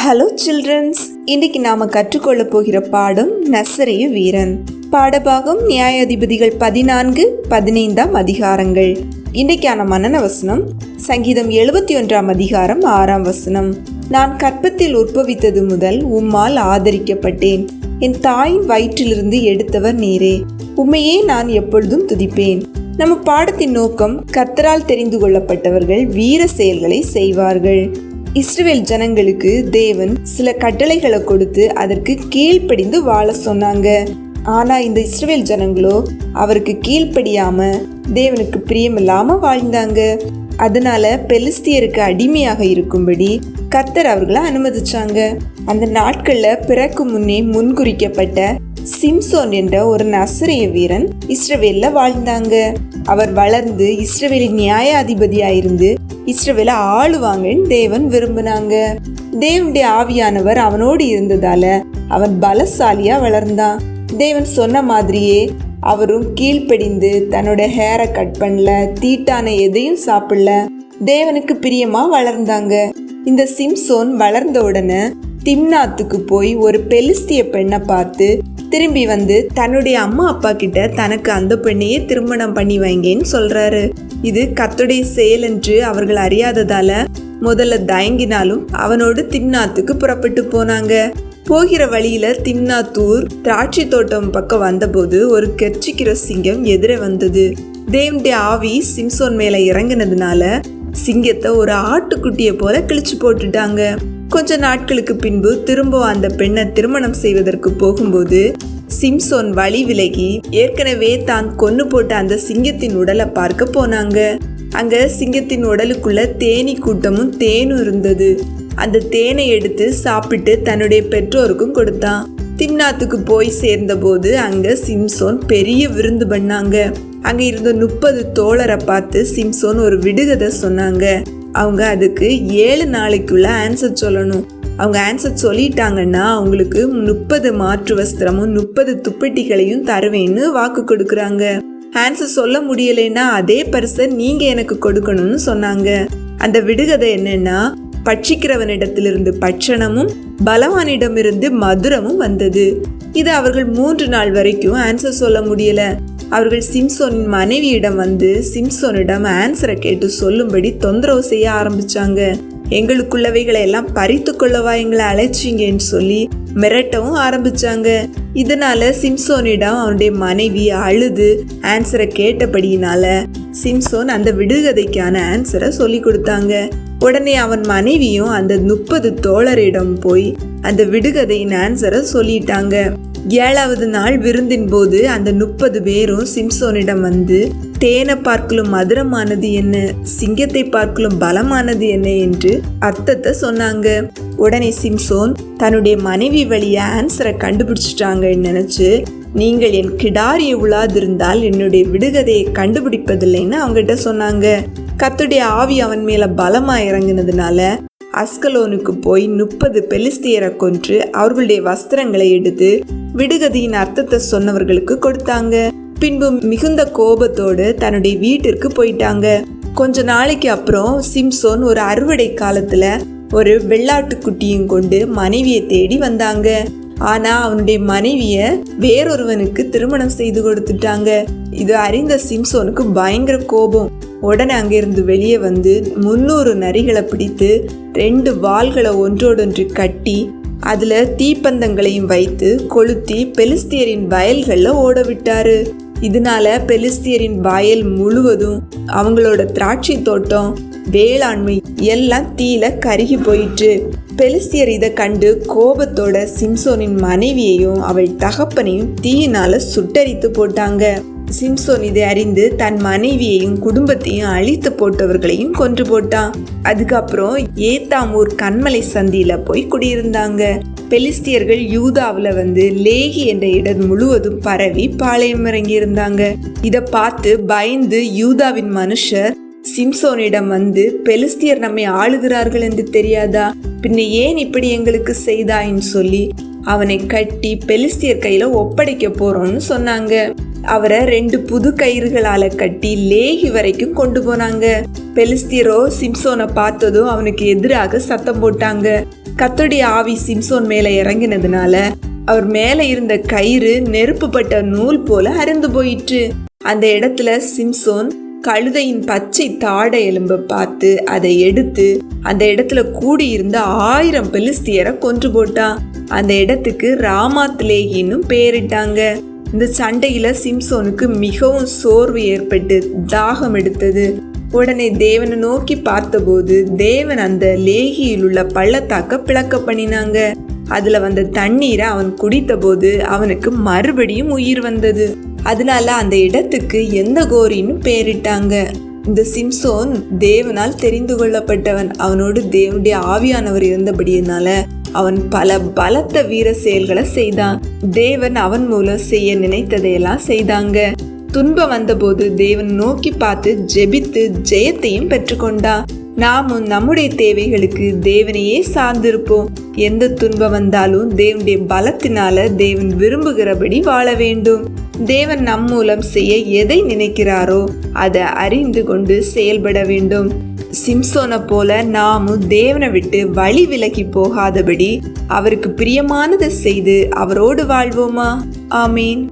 Hello children's, இன்னைக்கு நாம கற்றுக்கொள்ள போகிற பாடம் நசரேய வீரன். பாடபாகம் நியாயாதிபதிகள் 14-15 அதிகாரங்கள். இன்றைக்கான மனன வசனம் சங்கீதம் 71 அதிகாரம் 6 நான் கற்பத்தில் உற்பவித்தது முதல் உம்மால் ஆதரிக்கப்பட்டேன். என் தாயின் வயிற்றிலிருந்து எடுத்தவர் நீரே. உம்மையே நான் எப்பொழுதும் துதிப்பேன். நம்ம பாடத்தின் நோக்கம், கர்த்தரால் தெரிந்து கொள்ளப்பட்டவர்கள் வீர செயல்களை செய்வார்கள். இஸ்ரவேல் ஜனங்களுக்கு தேவன் சில கட்டளைகளை கொடுத்து அதற்கு கீழ்ப்படிந்து வாழ சொன்னாங்க. ஆனா இந்த இஸ்ரவேல் ஜனங்களோ அவருக்கு கீழ்ப்படியாம தேவனுக்கு பிரியமில்லாம வாழ்ந்தாங்க. அதனால பெலிஸ்தியருக்கு அடிமையாக இருக்கும்படி கர்த்தர் அவர்களை அனுமதிச்சாங்க. அந்த நாட்கள்ல பிறக்கு முன்னே முன்குறிக்கப்பட்ட சிம்சோன் என்ற ஒரு நசரேய வீரன் இஸ்ரவேல்ல வாழ்ந்தாங்க. அவர் வளர்ந்து இஸ்ரவேலின் நியாயாதிபதியாயிருந்து இஸ்ரவேலை ஆளுவாங்கன்னு தேவன் விரும்பினாங்க. தேவனுடைய ஆவியானவர் அவனோடு இருந்ததால அவன் பலசாலியா வளர்ந்தான். தேவன் சொன்ன மாதிரியே அவரும் கீழ்ப்படிந்து தன்னோட ஹேரை கட் பண்ணல, தீட்டான எதையும் சாப்பிடல, தேவனுக்கு பிரியமா வளர்ந்தாங்க. இந்த சிம்சோன் வளர்ந்த உடனே திம்னாத்துக்கு போய் ஒரு பெலிஸ்திய பெண்ணை பார்த்து திரும்பி வந்து தன்னுடைய அம்மா அப்பா கிட்ட தனக்கு அந்த பெண்ணையே திருமணம் பண்ணி வைங்கன்னு சொல்றாரு. இது கர்த்தருடைய செயல் என்று அவர்கள் அறியாததால முதல்ல தயங்கினாலும் அவனோடு திம்னாத்துக்கு புறப்பட்டு போனாங்க. போகிற வழியில திம்னாத்தூர் திராட்சை தோட்டம் பக்கம் வந்தபோது ஒரு கெர்ச்சிக்கிற சிங்கம் எதிரே வந்தது. தேவனுடைய ஆவி சிம்சோன் மேல இறங்கினதுனால சிங்கத்தை ஒரு ஆட்டுக்குட்டியை போல கிழிச்சு போட்டுட்டாங்க. கொஞ்ச நாட்களுக்கு பின்பு திரும்ப அந்த பெண்ணை திருமணம் செய்வதற்கு போகும்போது சிம்சோன் வழி விலகி ஏற்கனவே தான் கொன்னு போட்ட அந்த சிங்கத்தின் உடலை பார்க்க போனாங்க. அங்க சிங்கத்தின் உடலுக்குள்ள தேனி கூட்டமும் தேனும் இருந்தது. அந்த தேனை எடுத்து சாப்பிட்டு தன்னுடைய பெற்றோருக்கும் கொடுத்தான். திம்னாத்துக்கு போய் சேர்ந்த போது அங்க சிம்சோன் பெரிய விருந்து பண்ணாங்க. அங்க இருந்த 30 தோழரை பார்த்து சிம்சோன் ஒரு விடுகதை சொன்னாங்க. அவங்க அதுக்கு 7 நாளைக்குள்ள ஆன்சர் சொல்லணும். அவங்க ஆன்சர் சொல்லிட்டாங்கன்னா அவங்களுக்கு 30 மாற்று வஸ்திரமும் 30 துப்பட்டிகளையும் தருவேன்னு வாக்கு கொடுக்குறாங்க. ஆன்சர் சொல்ல முடியலைன்னா அதே பரிசை நீங்க எனக்கு கொடுக்கணும்னு சொன்னாங்க. அந்த விடுகதை என்னன்னா, பட்சிக்கிறவனிடத்திலிருந்து பட்சணமும் பலவானிடமிருந்து மதுரமும் வந்தது. இது அவர்கள் 3 நாள் வரைக்கும் ஆன்சர் சொல்ல முடியல. அவர்கள் சிம்சோனின் மனைவியிடம் வந்து சிம்சோனிடம் ஆன்சரை கேட்டு சொல்லும்படி தொந்தரவு செய்ய ஆரம்பிச்சாங்க. எங்களுக்குள்ளவைகளை எல்லாம் பறித்து கொள்ளவா எங்களை அழைச்சிங்கன்னு சொல்லி மிரட்டவும் ஆரம்பிச்சாங்க. இதனால சிம்சோனிடம் அவனுடைய மனைவி அழுது ஆன்சரை கேட்டபடியினால சிம்சோன் அந்த விடுகதைக்கான ஆன்சரை சொல்லி கொடுத்தாங்க. உடனே அவன் மனைவியும் அந்த 30 தோழரிடம் போய் அந்த விடுகதையின் ஆன்சரை சொல்லிட்டாங்க. 7வது நாள் விருந்தின் போது அந்த 30 பேரும் சிம்சோனிடம் வந்து தேனை பார்க்கலும் மதுரமானது என்ன, சிங்கத்தை பார்க்கலும் பலமானது என்ன என்று அர்த்தத்தை சொன்னாங்க. உடனே சிம்சோன் தன்னுடைய மனைவி வழிய ஆன்சரை கண்டுபிடிச்சிட்டாங்கன்னு நினைச்சு, நீங்கள் என் கிடாரியை உழாதிருந்தால் என்னுடைய விடுகதையை கண்டுபிடிப்பதில்லைன்னு அவங்ககிட்ட சொன்னாங்க. கர்த்தருடைய ஆவி அவன் மேல பலமா இறங்கினதுனால அஸ்கலோனுக்கு போய் 30 பெலிஸ்தியரை கொன்று அவர்களுடைய வஸ்திரங்களை எடுத்து விடுகதையின் அர்த்தத்தை சொன்னவர்களுக்கு கொடுத்தாங்க. பின்பு மிகுந்த கோபத்தோடு தன்னுடைய வீட்டிற்கு போயிட்டாங்க. கொஞ்ச நாளைக்கு அப்புறம் சிம்சோன் ஒரு அறுவடை காலத்துல ஒரு வெள்ளாட்டுக்குட்டியும் கொண்டு மனைவியை தேடி வந்தாங்க. ஆனா அவனுடைய மனைவிய வேறொருவனுக்கு திருமணம் செய்து கொடுத்துட்டாங்க. இது அறிந்த சிம்சோனுக்கு பயங்கர கோபம். உடனே அங்கிருந்து வெளியே வந்து 300 நரிகளை பிடித்து 2 வாள்களை ஒன்றோடொன்று கட்டி அதுல தீப்பந்தங்களையும் வைத்து கொளுத்தி பெலிஸ்தியரின் வயல்கள்ல ஓட விட்டாரு. இதனால பெலிஸ்தியரின் வயல் முழுவதும் அவங்களோட திராட்சை தோட்டம் வேளாண்மை எல்லாம் தீல கருகி போயிட்டு. பெலிஸ்தியர் இதை கண்டு கோபத்தோட சிம்சோனின் மனைவியையும் அவள் தகப்பனையும் தீயினால சுட்டரித்து போட்டாங்க. சிம்சோன் இதை அறிந்து தன் மனைவியையும் குடும்பத்தையும் அழித்து போட்டவர்களையும் கொன்று போட்டான். அதுக்கப்புறம் ஏத்தாமூர் கண்மலை சந்தியில போய் குடியிருந்தாங்க. பெலிஸ்தியர்கள் யூதாவில் வந்து லேகி என்ற இடம் முழுவதும் பரவி பாளையம் இறங்கி இருந்தாங்க. இதை பார்த்து பயந்து யூதாவின் மனுஷர் சிம்சோனிடம் வந்து, பெலிஸ்தியர் நம்மை ஆளுகிறார்கள் என்று தெரியாதா, பின்ன ஏன் இப்படி எங்களுக்கு செய்தாயின்னு சொல்லி அவனை கட்டி பெலிஸ்தியர் கையில ஒப்படைக்க போறோம்னு சொன்னாங்க. அவரை 2 புது கயிறுகளால கட்டி லேகி வரைக்கும் கொண்டு போனாங்க. பெலிஸ்தியரோ சிம்சோனை பார்த்ததும் அவனுக்கு எதிராக சத்தம் போட்டாங்க. கர்த்தருடைய ஆவி சிம்சோன் மேல இறங்கினதுனால அவர் மேல இருந்த கயிறு நெருப்புப்பட்ட நூல் போல அறுந்து போயிற்று. அந்த இடத்துல சிம்சோன் கழுதையின் பச்சை தாடை எலும்பை பார்த்து அதை எடுத்து அந்த இடத்துல கூடியிருந்த 1000 பெலிஸ்தியரை கொன்று போட்டான். அந்த இடத்துக்கு ராமாத்லேகின்னு பேரிட்டாங்க. இந்த சண்டையில சிம்சோனுக்கு மிகவும் சோர்வு ஏற்பட்டு தாகம் எடுத்தது. உடனே தேவனை நோக்கி பார்த்தபோது தேவன் அந்த லேகியில் உள்ள பள்ளத்தாக்க பிளக்க பண்ணினாங்க. அதுல வந்த தண்ணீரை அவன் குடித்த போது அவனுக்கு மறுபடியும் உயிர் வந்தது. அதனால அந்த இடத்துக்கு எந்த கோரின்னு பேரிட்டாங்க. இந்த சிம்சோன் தேவனால் தெரிந்து கொள்ளப்பட்டவன். அவனோடு தேவனுடைய ஆவியானவர் இருந்தபடியினால அவன் பல பலத்த வீர செயல்களை செய்தான். தேவன் அவன் மூலம் செய்ய நினைத்ததையெல்லாம் செய்தாங்க. துன்பம் வந்தபோது தேவன் நோக்கி பார்த்து ஜெபித்து ஜெயத்தையும் பெற்றுக்கொண்டான். நாமும் நம்முடைய தேவைகளுக்கு தேவனையே சார்ந்திருப்போம். எந்த துன்பம் வந்தாலும் தேவனுடைய பலத்தினால தேவன் விரும்புகிறபடி வாழ வேண்டும். தேவன் நம் மூலம் செய்ய எதை நினைக்கிறாரோ அதை அறிந்து கொண்டு செயல்பட வேண்டும். சிம்சோனை போல நாமும் தேவனை விட்டு வழி விலகி போகாதபடி அவருக்கு பிரியமானதை செய்து அவரோடு வாழ்வோமா? ஆமீன்.